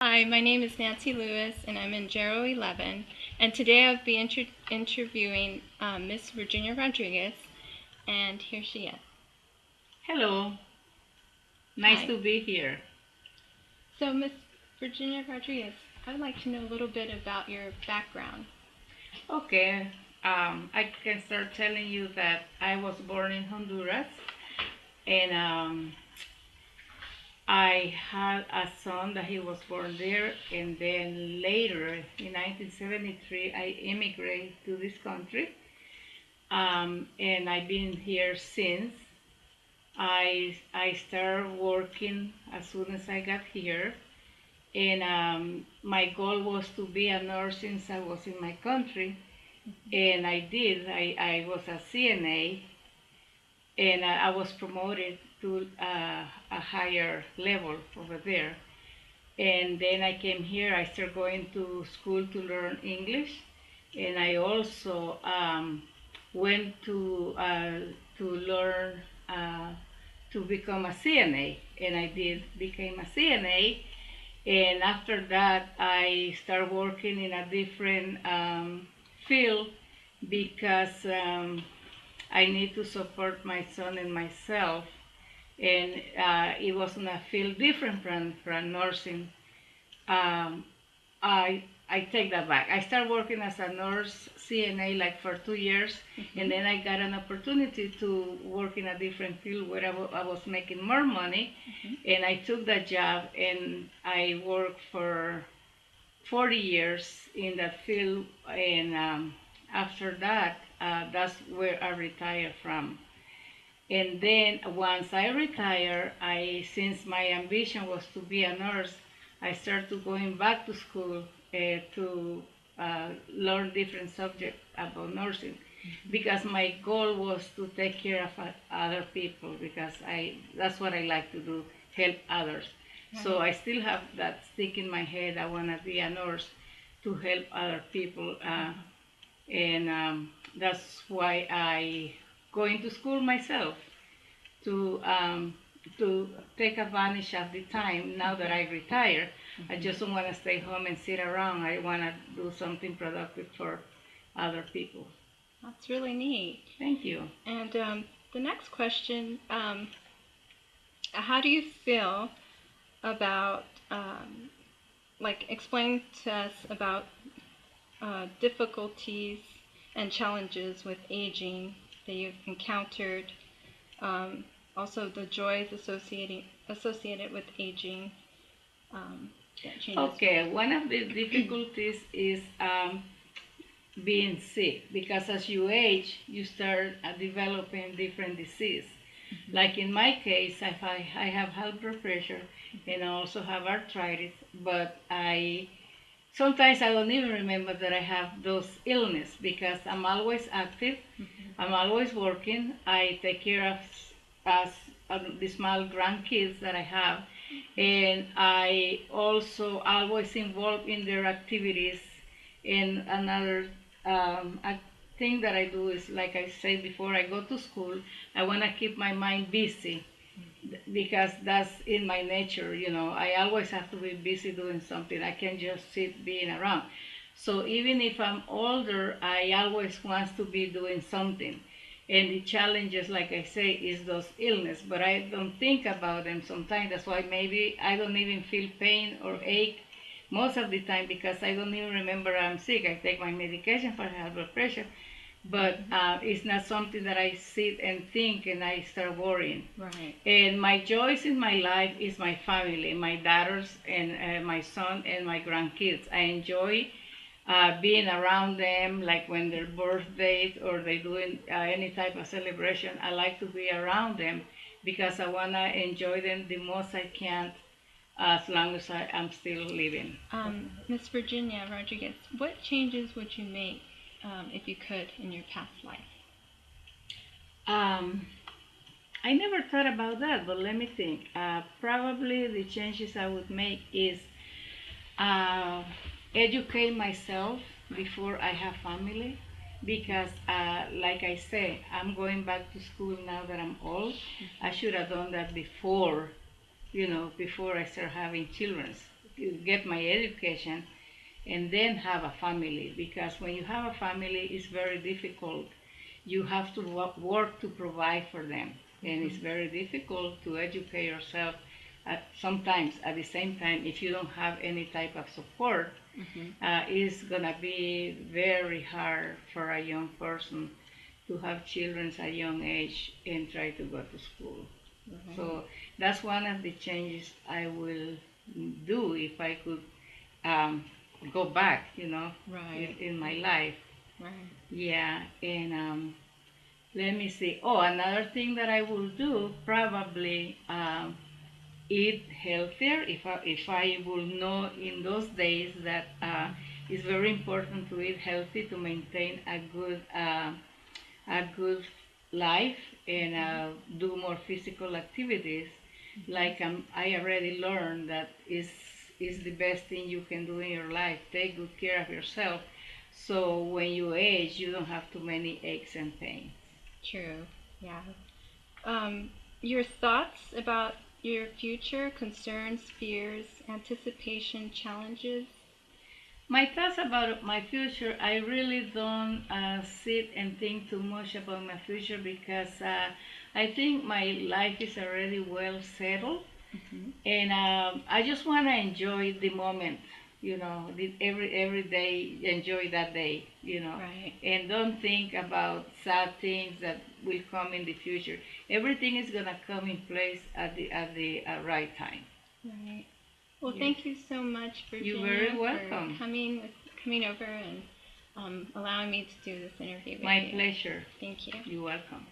Hi, my name is Nancy Lewis, and I'm in Gero 11. And today I'll be interviewing Miss Virginia Rodriguez, and here she is. Hello, nice Hi. to be here. So, Miss Virginia Rodriguez, I'd like to know a little bit about your background. Okay, I can start telling you that I was born in Honduras and I had a son that he was born there, and then later in 1973 I immigrated to this country, and I've been here since. I started working as soon as I got here, and my goal was to be a nurse since I was in my country, and I did. I was a CNA, and I was promoted to a higher level over there. And then I came here. I started going to school to learn English, and I also went to learn to become a CNA, and I did became a CNA. And after that, I started working in a different field because I need to support my son and myself. And it was in a field different from nursing. Um, I take that back. I started working as a nurse CNA like for 2 years, and then I got an opportunity to work in a different field where I was making more money, and I took that job and I worked for 40 years in that field, and after that, that's where I retired from. And then once I retire, since my ambition was to be a nurse, I started going back to school to learn different subjects about nursing, because my goal was to take care of other people, because I that's what I like to do, help others. So I still have that stick in my head. I want to be a nurse to help other people, and that's why I go into school myself to to take advantage of the time now that I retire. I just don't want to stay home and sit around. I want to do something productive for other people. That's really neat. Thank you. And the next question, how do you feel about, like, explain to us about difficulties and challenges with aging that you've encountered, um, also the joys associated with aging, that changes. Okay, one of the difficulties is being sick, because as you age, you start developing different disease. Like in my case, I have high blood pressure and I also have arthritis, but I sometimes I don't even remember that I have those illness because I'm always active. I'm always working. I take care of us, the small grandkids that I have, and I also always involved in their activities. And another thing that I do is, like I said before, I go to school. I want to keep my mind busy because that's in my nature. I always have to be busy doing something. I can't just sit being around. So even if I'm older, I always want to be doing something. And the challenges, like I say, is those illness, but I don't think about them sometimes. That's why maybe I don't even feel pain or ache most of the time, because I don't even remember I'm sick. I take my medication for high blood pressure, but it's not something that I sit and think and I start worrying. Right. And my joys in my life is my family, my daughters and my son and my grandkids. I enjoy being around them, like when their birthdays or they doing any type of celebration. I like to be around them because I wanna enjoy them the most I can, as long as I'm still living. Miss Virginia Rodriguez, what changes would you make, if you could, in your past life? Um, I never thought about that, but let me think. Probably the changes I would make is uh, educate myself before I have family, because, like I say, I'm going back to school now that I'm old. I should have done that before, before I start having children. get my education, and then have a family. Because when you have a family, it's very difficult. You have to work to provide for them, and it's very difficult to educate yourself. Sometimes at the same time, if you don't have any type of support, it's gonna be very hard for a young person to have children at a young age and try to go to school. So that's one of the changes I will do if I could go back, Right. in my life. Right. Yeah, and let me see. Oh, another thing that I will do probably eat healthier. If I will know in those days that it's very important to eat healthy to maintain a good life and do more physical activities. Like I already learned that is the best thing you can do in your life. Take good care of yourself, so when you age, you don't have too many aches and pains. True. Yeah. Your thoughts about your future, concerns, fears, anticipation, challenges? My thoughts about my future, I really don't sit and think too much about my future because I think my life is already well settled, and I just want to enjoy the moment, every day, enjoy that day, Right. and don't think about sad things that will come in the future. Everything is gonna come in place at the right time. Right. Well, Yes. thank you so much, You're Virginia, very for welcome. coming over and allowing me to do this interview with My you. pleasure. Thank you. You're welcome.